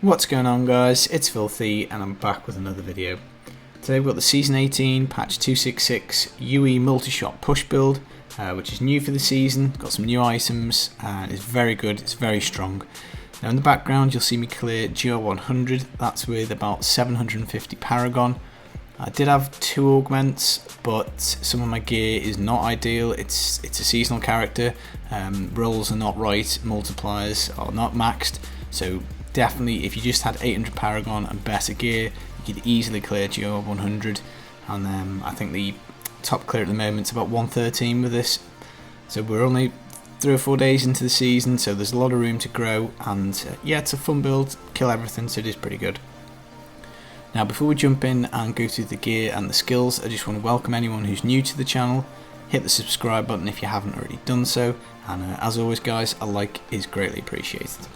What's going on, guys? It's Filthy and I'm back with another video. Today we've got the Season 18 patch 266 UE Multishot Push build, which is new for the season. Got some new items and it's very good, it's very strong. Now in the background you'll see me clear GR100, that's with about 750 Paragon. I did have 2 augments, but some of my gear is not ideal. It's a seasonal character, rolls are not right, multipliers are not maxed, so definitely if you just had 800 Paragon and better gear, you could easily clear GR100, and I think the top clear at the moment is about 113 with this. So we're only 3 or 4 days into the season, so there's a lot of room to grow, and yeah, it's a fun build, kill everything, so it is pretty good. Now before we jump in and go through the gear and the skills, I just want to welcome anyone who's new to the channel. Hit the subscribe button if you haven't already done so, and as always guys, a like is greatly appreciated.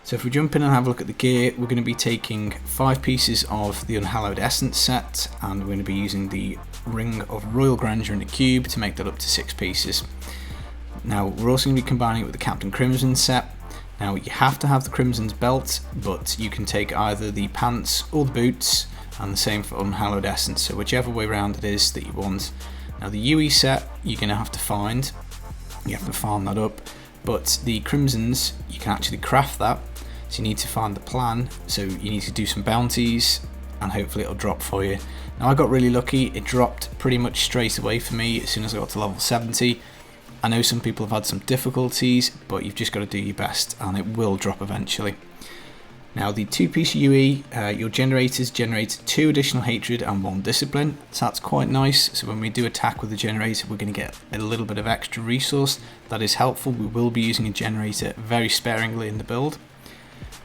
So if we jump in and have a look at the gear, we're going to be taking 5 pieces of the Unhallowed Essence set, and we're going to be using the Ring of Royal Grandeur in a cube to make that up to 6 pieces. Now we're also going to be combining it with the Captain Crimson set. Now you have to have the Crimson's belt, but you can take either the pants or the boots, and the same for Unhallowed Essence, so whichever way around it is that you want. Now the UE set you're going to have to find, you have to farm that up, but the Crimsons you can actually craft that, so you need to find the plan, so you need to do some bounties and hopefully it'll drop for you. Now I got really lucky, it dropped pretty much straight away for me as soon as I got to level 70. I know some people have had some difficulties, but you've just got to do your best and it will drop eventually. Now the 2-piece UE, your generators generate 2 additional hatred and 1 discipline, so that's quite nice. So when we do attack with the generator, we're going to get a little bit of extra resource. That is helpful. We will be using a generator very sparingly in the build.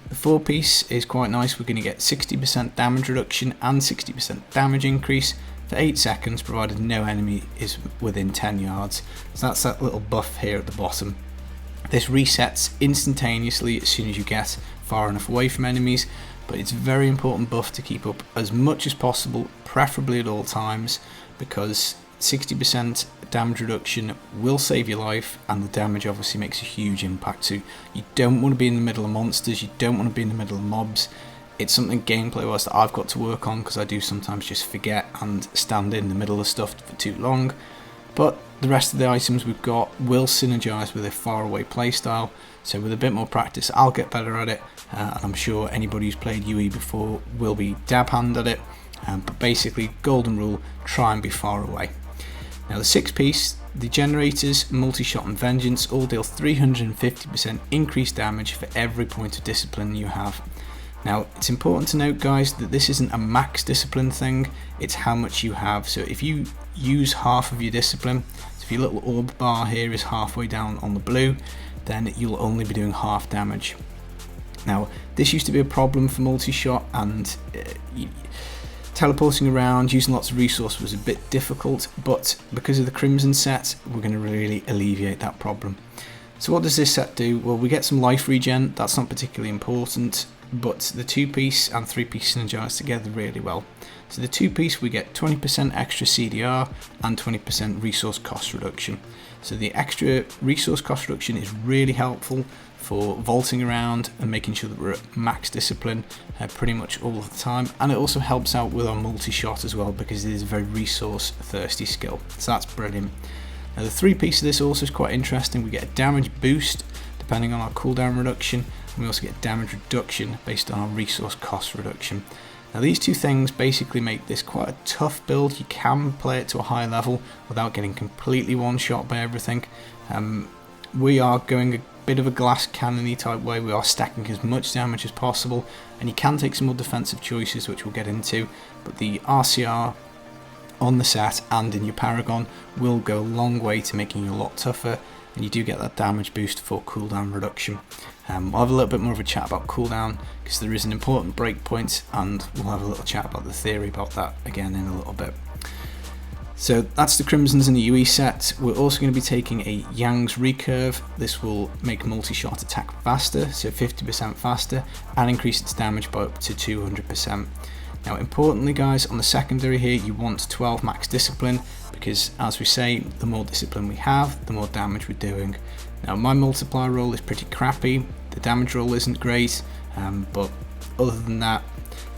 The 4-piece is quite nice. We're going to get 60% damage reduction and 60% damage increase for 8 seconds, provided no enemy is within 10 yards. So that's that little buff here at the bottom. This resets instantaneously as soon as you get far enough away from enemies, but it's a very important buff to keep up as much as possible, preferably at all times, because 60% damage reduction will save your life, and the damage obviously makes a huge impact. So you don't want to be in the middle of monsters, you don't want to be in the middle of mobs. It's something gameplay wise that I've got to work on, because I do sometimes just forget and stand in the middle of stuff for too long. But the rest of the items we've got will synergize with a far away playstyle, so with a bit more practice I'll get better at it, and I'm sure anybody who's played UE before will be dab hand at it, but basically golden rule, try and be far away. Now the 6-piece, the generators, Multishot and Vengeance all deal 350% increased damage for every point of discipline you have. Now it's important to note guys that this isn't a max discipline thing, it's how much you have. So if you use half of your discipline, so if your little orb bar here is halfway down on the blue, then you'll only be doing half damage. Now this used to be a problem for Multishot, and teleporting around, using lots of resource was a bit difficult, but because of the Crimson set, we're going to really alleviate that problem. So what does this set do? Well, we get some life regen, that's not particularly important, but the 2-piece and 3-piece synergize together really well. So the 2-piece we get 20% extra CDR and 20% resource cost reduction. So the extra resource cost reduction is really helpful for vaulting around and making sure that we're at max discipline pretty much all of the time, and it also helps out with our multi-shot as well, because it is a very resource thirsty skill, so that's brilliant. Now the 3-piece of this also is quite interesting. We get a damage boost depending on our cooldown reduction, and we also get damage reduction based on our resource cost reduction. Now these 2 things basically make this quite a tough build. You can play it to a high level without getting completely one-shot by everything. We are going a bit of a glass cannon-y type way. We are stacking as much damage as possible, and you can take some more defensive choices which we'll get into, but the RCR on the set and in your Paragon will go a long way to making you a lot tougher, and you do get that damage boost for cooldown reduction. I'll have a little bit more of a chat about cooldown, because there is an important breakpoint, and we'll have a little chat about the theory about that again in a little bit. So that's the Crimsons in the UE set. We're also going to be taking a Yang's Recurve. This will make Multishot attack faster, so 50% faster, and increase its damage by up to 200%. Now importantly guys, on the secondary here you want 12 max discipline, because as we say, the more discipline we have, the more damage we're doing. Now my multiplier roll is pretty crappy, the damage roll isn't great, but other than that,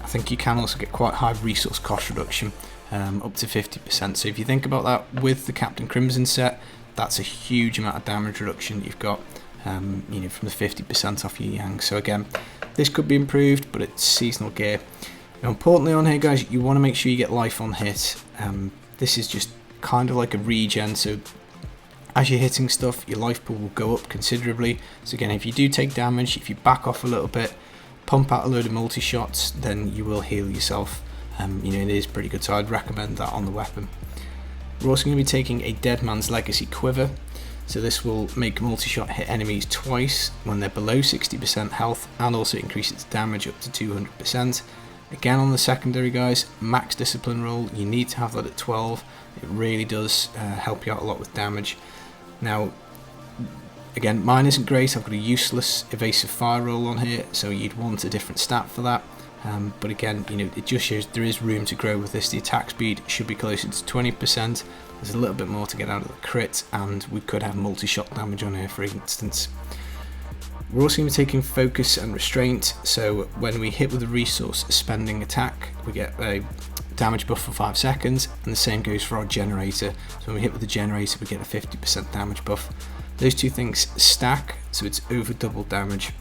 I think you can also get quite high resource cost reduction, up to 50%. So if you think about that with the Captain Crimson set, that's a huge amount of damage reduction you've got, from the 50% off your Yang. So again, this could be improved, but it's seasonal gear. Now, importantly on here, guys, you want to make sure you get life on hit. This is just kind of like a regen, so as you're hitting stuff, your life pool will go up considerably. So again, if you do take damage, if you back off a little bit, pump out a load of multi-shots, then you will heal yourself. It is pretty good, so I'd recommend that on the weapon. We're also going to be taking a Dead Man's Legacy Quiver. So this will make multi-shot hit enemies twice when they're below 60% health, and also increase its damage up to 200%. Again, on the secondary, guys, max discipline roll, you need to have that at 12. It really does help you out a lot with damage. Now, again, mine isn't great. I've got a useless evasive fire roll on here, so you'd want a different stat for that. But again, it just shows there is room to grow with this. The attack speed should be closer to 20%. There's a little bit more to get out of the crit, and we could have multi-shot damage on here, for instance. We're also going to be taking focus and restraint, so when we hit with a resource spending attack, we get a damage buff for 5 seconds, and the same goes for our generator. So when we hit with the generator, we get a 50% damage buff. Those two things stack, so it's over double damage.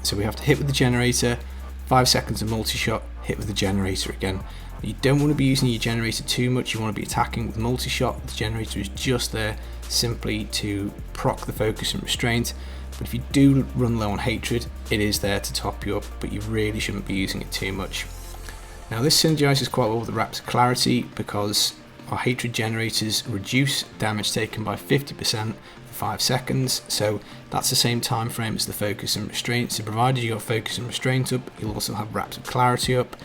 So we have to hit with the generator, 5 seconds of multi-shot, hit with the generator again. You don't want to be using your generator too much, you want to be attacking with multi-shot. The generator is just there simply to proc the focus and restraint. But if you do run low on hatred, it is there to top you up, but you really shouldn't be using it too much. Now this synergizes quite well with the Raptor Clarity, because our hatred generators reduce damage taken by 50% for 5 seconds, so that's the same time frame as the focus and restraint. So provided you got focus and restraint up, you'll also have Raptor Clarity up,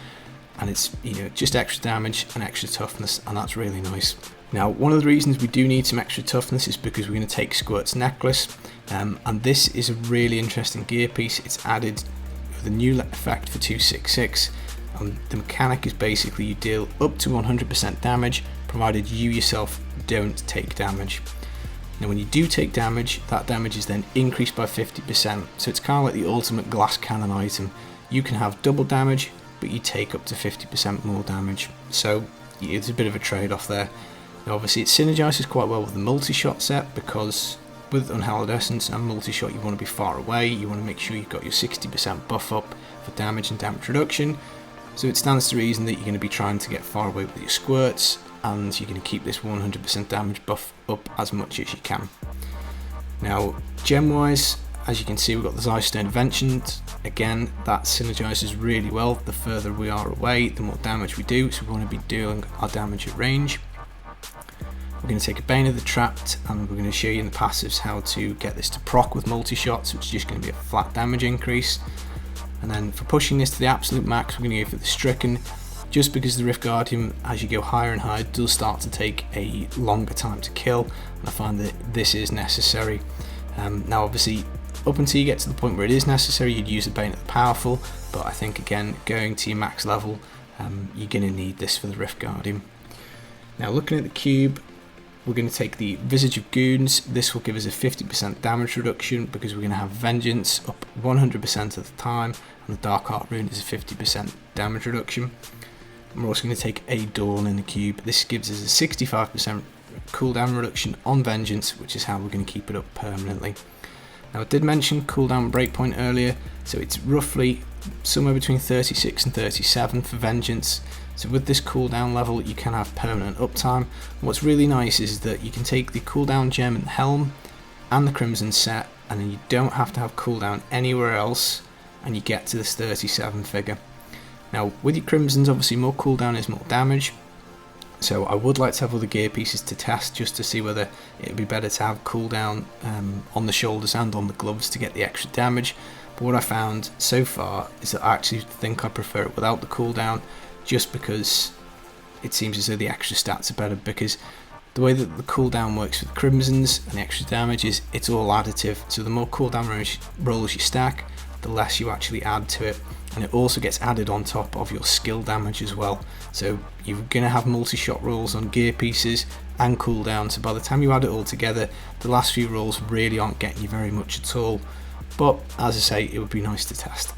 and it's just extra damage and extra toughness, and that's really nice. Now, one of the reasons we do need some extra toughness is because we're going to take Squirt's necklace, and this is a really interesting gear piece. It's added with a new effect for 266, and the mechanic is basically you deal up to 100% damage, provided you yourself don't take damage. Now when you do take damage, that damage is then increased by 50%, so it's kind of like the ultimate glass cannon item. You can have double damage, but you take up to 50% more damage, so it's a bit of a trade-off there. Now obviously it synergizes quite well with the multi-shot set, because with Unhallowed Essence and multi-shot you want to be far away, you want to make sure you've got your 60% buff up for damage and damage reduction, so it stands to reason that you're going to be trying to get far away with your squirts, and you're going to keep this 100% damage buff up as much as you can. Now gem wise, as you can see, we've got the Zystone Vengeance. Again, that synergizes really well. The further we are away, the more damage we do, so we want to be doing our damage at range. We're going to take a Bane of the Trapped, and we're going to show you in the passives how to get this to proc with multi-shot, so it's just going to be a flat damage increase. And then for pushing this to the absolute max, we're going to go for the Stricken, just because the Rift Guardian, as you go higher and higher, does start to take a longer time to kill, and I find that this is necessary. Now obviously, up until you get to the point where it is necessary, you'd use the Bane at the Powerful, but I think again, going to your max level, you're going to need this for the Rift Guardian. Now looking at the cube, we're going to take the Visage of Goons. This will give us a 50% damage reduction, because we're going to have Vengeance up 100% of the time, and the Dark Heart Rune is a 50% damage reduction. And we're also going to take a Dawn in the cube. This gives us a 65% cooldown reduction on Vengeance, which is how we're going to keep it up permanently. Now I did mention cooldown breakpoint earlier, so it's roughly somewhere between 36 and 37 for Vengeance. So with this cooldown level you can have permanent uptime. What's really nice is that you can take the cooldown gem in the helm and the Crimson set, and then you don't have to have cooldown anywhere else, and you get to this 37 figure. Now with your Crimsons, obviously more cooldown is more damage, so I would like to have other gear pieces to test just to see whether it would be better to have cooldown on the shoulders and on the gloves to get the extra damage. But what I found so far is that I actually think I prefer it without the cooldown, just because it seems as though the extra stats are better, because the way that the cooldown works with the Crimsons and the extra damage is it's all additive, so the more cooldown rolls you stack, the less you actually add to it, and it also gets added on top of your skill damage as well. So you're going to have multi-shot rolls on gear pieces and cooldown, so by the time you add it all together, the last few rolls really aren't getting you very much at all, but as I say, it would be nice to test.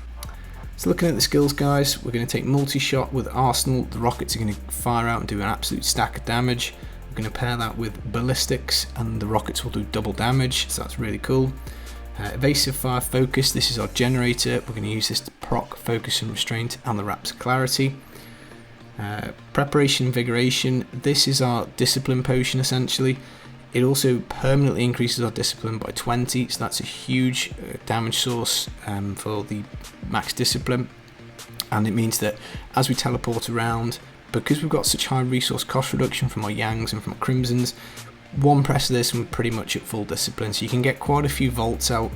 So looking at the skills, guys, we're going to take multi-shot with Arsenal. The rockets are going to fire out and do an absolute stack of damage. We're going to pair that with ballistics, and the rockets will do double damage, so that's really cool. Evasive fire focus, this is our generator. We're going to use this to proc focus and restraint and the raptor clarity. Preparation invigoration, this is our discipline potion essentially. It also permanently increases our discipline by 20, so that's a huge damage source for the max discipline. And it means that as we teleport around, because we've got such high resource cost reduction from our Yangs and from our Crimsons, one press of this and we're pretty much at full discipline. So you can get quite a few volts out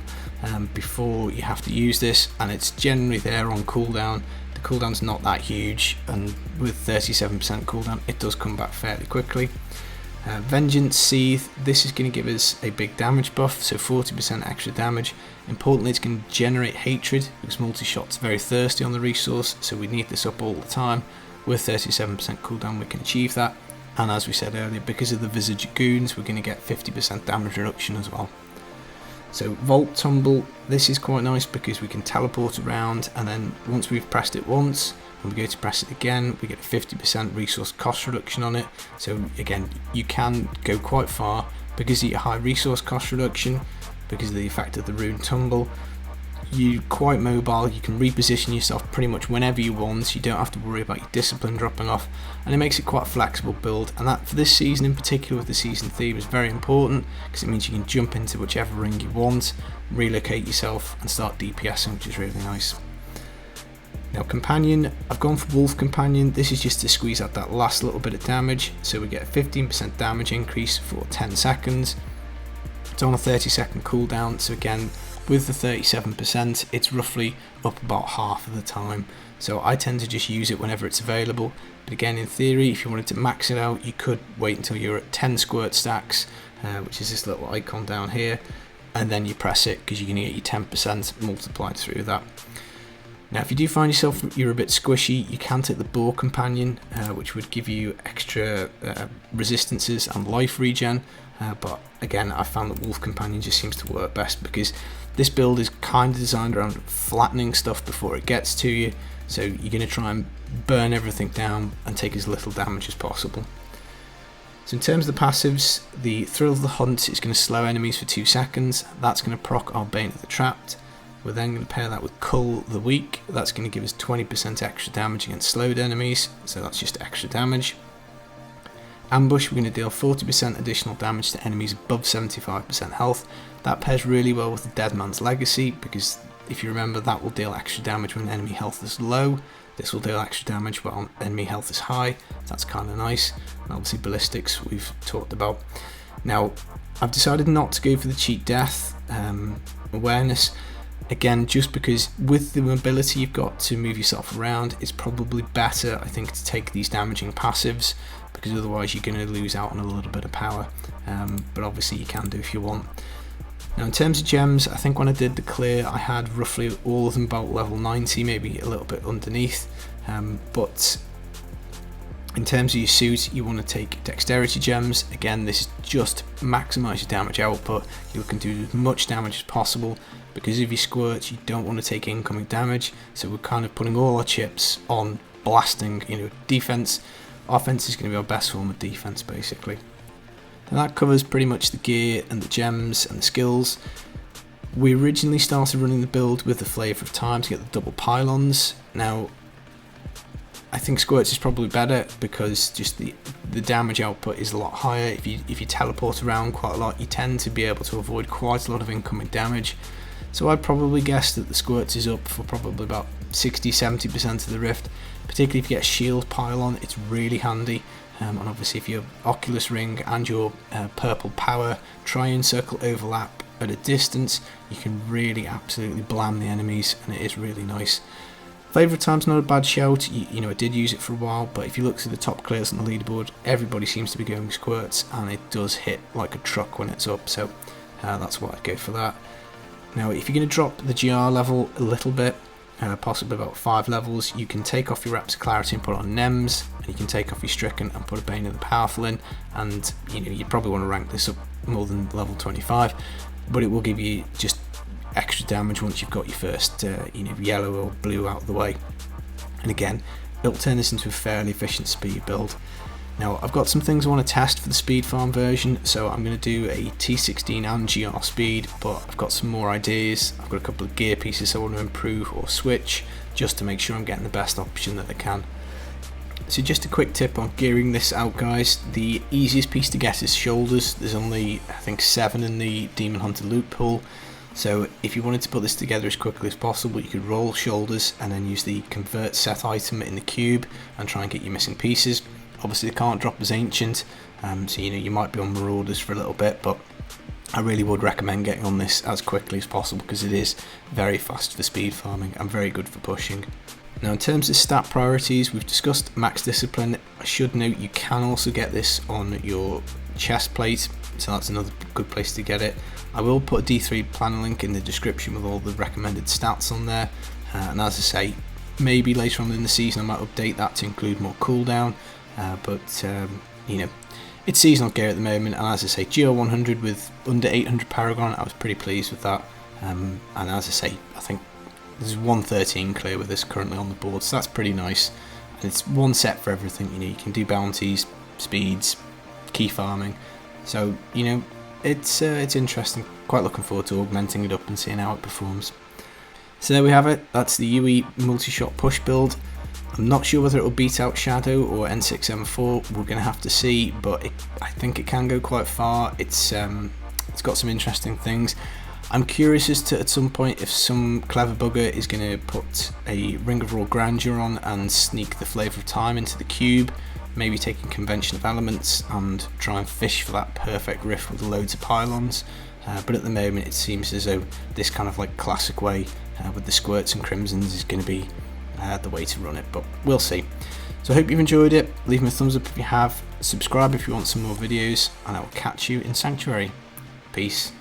before you have to use this, and it's generally there on cooldown. The cooldown's not that huge, and with 37% cooldown it does come back fairly quickly. Vengeance Seethe, this is going to give us a big damage buff, so 40% extra damage. Importantly, it's going to generate hatred, because multi-shot's very thirsty on the resource, so we need this up all the time. With 37% cooldown we can achieve that, and as we said earlier, because of the Visage Goons we're going to get 50% damage reduction as well. So Volt Tumble, this is quite nice because we can teleport around, and then once we've pressed it once, when we go to press it again, we get a 50% resource cost reduction on it. So again, you can go quite far because of your high resource cost reduction, because of the effect of the Rune Tumble. You're quite mobile, you can reposition yourself pretty much whenever you want, so you don't have to worry about your discipline dropping off, and it makes it quite a flexible build, and that for this season in particular with the season theme is very important, because it means you can jump into whichever ring you want, relocate yourself and start DPSing, which is really nice. Now Companion, I've gone for Wolf Companion. This is just to squeeze out that last little bit of damage, so we get a 15% damage increase for 10 seconds. It's on a 30-second cooldown, so again, with the 37%, it's roughly up about half of the time. So I tend to just use it whenever it's available. But again, in theory, if you wanted to max it out, you could wait until you're at 10 squirt stacks, which is this little icon down here, and then you press it, because you're going to get your 10% multiplied through that. Now if you do find yourself you're a bit squishy, you can take the Boar Companion, which would give you extra resistances and life regen, but again I found that Wolf Companion just seems to work best, because this build is kind of designed around flattening stuff before it gets to you, so you're going to try and burn everything down and take as little damage as possible. So in terms of the passives, the Thrill of the Hunt is going to slow enemies for 2 seconds, that's going to proc our Bane of the Trapped. We're then going to pair that with Cull the Weak, that's going to give us 20% extra damage against slowed enemies, so that's just extra damage. Ambush, we're going to deal 40% additional damage to enemies above 75% health. That pairs really well with the Dead Man's Legacy, because if you remember, that will deal extra damage when enemy health is low. This will deal extra damage when enemy health is high, that's kind of nice. And obviously ballistics we've talked about. Now I've decided not to go for the cheat death awareness. Again, just because with the mobility you've got to move yourself around, it's probably better, I think, to take these damaging passives, because otherwise you're going to lose out on a little bit of power, but obviously you can do if you want. Now in terms of gems, I think when I did the clear I had roughly all of them about level 90, maybe a little bit underneath, but in terms of your suit, you want to take dexterity gems. Again, this is just to maximise your damage output. You can do as much damage as possible. Because of your squirts, you don't want to take incoming damage, so we're kind of putting all our chips on blasting, defense. Offense is going to be our best form of defense, basically. And that covers pretty much the gear and the gems and the skills. We originally started running the build with the Flavour of Time to get the double pylons. Now I think squirts is probably better, because just the damage output is a lot higher. If you teleport around quite a lot, you tend to be able to avoid quite a lot of incoming damage. So I'd probably guess that the squirts is up for probably about 60-70% of the rift. Particularly if you get a shield pylon, it's really handy. And obviously if your Oculus Ring and your purple power Triune Circle overlap at a distance, you can really absolutely blam the enemies, and it is really nice. Flavour of Time's not a bad shout. I did use it for a while, but if you look to the top clears on the leaderboard, everybody seems to be going squirts, and it does hit like a truck when it's up, so that's why I'd go for that. Now if you're going to drop the GR level a little bit, possibly about 5 levels, you can take off your Raptor Clarity and put on Nems, and you can take off your Stricken and put a Bane of the Powerful in, and you probably want to rank this up more than level 25, but it will give you just extra damage once you've got your first yellow or blue out of the way. And again, it'll turn this into a fairly efficient speed build. Now I've got some things I want to test for the speed farm version, so I'm going to do a T16 and GR speed, but I've got some more ideas. I've got a couple of gear pieces I want to improve or switch, just to make sure I'm getting the best option that I can. So just a quick tip on gearing this out, guys. The easiest piece to get is shoulders. There's only, I think, 7 in the Demon Hunter loot pool. So if you wanted to put this together as quickly as possible, you could roll shoulders and then use the convert set item in the cube and try and get your missing pieces. Obviously they can't drop as ancient, so you might be on marauders for a little bit, but I really would recommend getting on this as quickly as possible because it is very fast for speed farming and very good for pushing. Now in terms of stat priorities, we've discussed max discipline. I should note you can also get this on your chest plate, so that's another good place to get it. I will put a D3 plan link in the description with all the recommended stats on there, and as I say, maybe later on in the season I might update that to include more cooldown, but it's seasonal gear at the moment, and as I say, GR100 with under 800 Paragon, I was pretty pleased with that, and as I say, I think there's 113 clear with this currently on the board, so that's pretty nice, and it's one set for everything. You can do bounties, speeds, key farming, so it's interesting. Quite looking forward to augmenting it up and seeing how it performs. So there we have it. That's the UE Multishot Push build. I'm not sure whether it will beat out Shadow or N6M4. We're going to have to see, but I think it can go quite far. It's got some interesting things. I'm curious as to at some point if some clever bugger is going to put a Ring of Raw Grandeur on and sneak the Flavour of Time into the cube. Maybe taking Convention of Elements and try and fish for that perfect riff with loads of pylons, but at the moment it seems as though this kind of like classic way with the squirts and crimsons is going to be the way to run it, but we'll see. So I hope you've enjoyed it. Leave me a thumbs up if you have, subscribe if you want some more videos, and I will catch you in Sanctuary. Peace.